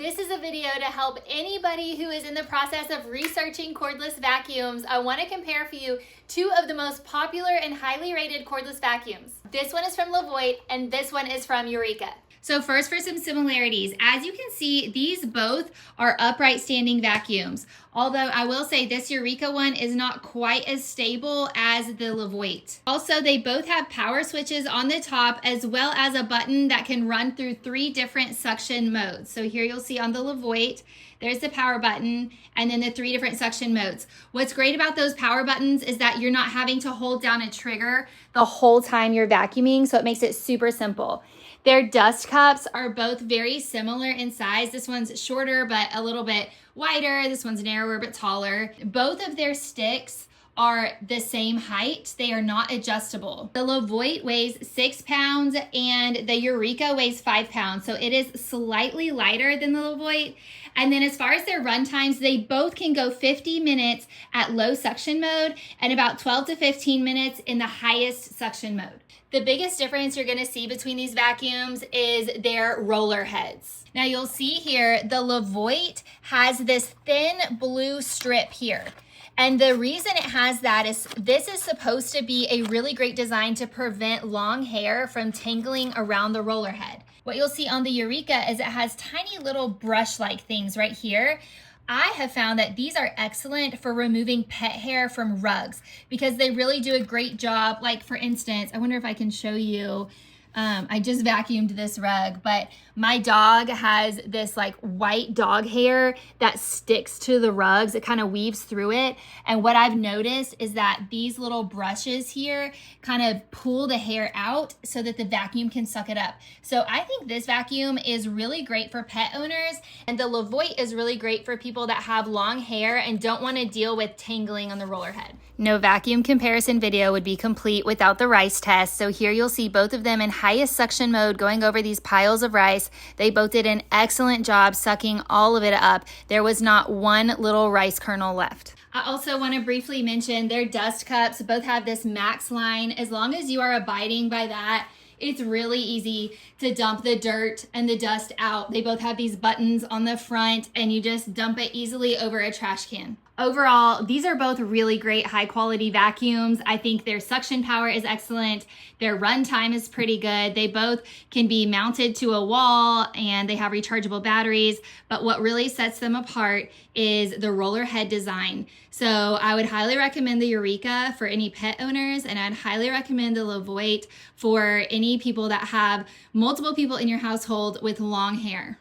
This is a video to help anybody who is in the process of researching cordless vacuums. I want to compare for you two of the most popular and highly rated cordless vacuums. This one is from Levoit and this one is from Eureka. So first, for some similarities, as you can see, these both are upright standing vacuums. Although I will say this Eureka one is not quite as stable as the Levoit. Also, they both have power switches on the top as well as a button that can run through 3 different suction modes. So here you'll see on the Levoit, there's the power button and then the 3 different suction modes. What's great about those power buttons is that you're not having to hold down a trigger the whole time you're vacuuming, so it makes it super simple. Their dust cups are both very similar in size. This one's shorter, but a little bit wider. This one's narrower, but taller. Both of their sticks are the same height. They are not adjustable. The Levoit weighs 6 pounds and the Eureka weighs 5 pounds. So it is slightly lighter than the Levoit. And then as far as their run times, they both can go 50 minutes at low suction mode and about 12 to 15 minutes in the highest suction mode. The biggest difference you're gonna see between these vacuums is their roller heads. Now you'll see here, the Levoit has this thin blue strip here. And the reason it has that is this is supposed to be a really great design to prevent long hair from tangling around the roller head. What you'll see on the Eureka is it has tiny little brush-like things right here. I have found that these are excellent for removing pet hair from rugs because they really do a great job. Like for instance, I wonder if I can show you, I just vacuumed this rug, but my dog has this like white dog hair that sticks to the rugs. It kind of weaves through it. And what I've noticed is that these little brushes here kind of pull the hair out so that the vacuum can suck it up. So I think this vacuum is really great for pet owners, and the Levoit is really great for people that have long hair and don't want to deal with tangling on the roller head. No vacuum comparison video would be complete without the rice test. So here you'll see both of them in highest suction mode going over these piles of rice. They both did an excellent job sucking all of it up. There was not one little rice kernel left. I also want to briefly mention their dust cups. Both have this max line. As long as you are abiding by that, it's really easy to dump the dirt and the dust out. They both have these buttons on the front and you just dump it easily over a trash can. Overall, these are both really great high quality vacuums. I think their suction power is excellent. Their run time is pretty good. They both can be mounted to a wall and they have rechargeable batteries. But what really sets them apart is the roller head design. So I would highly recommend the Eureka for any pet owners, and I'd highly recommend the Levoit for any people that have multiple people in your household with long hair.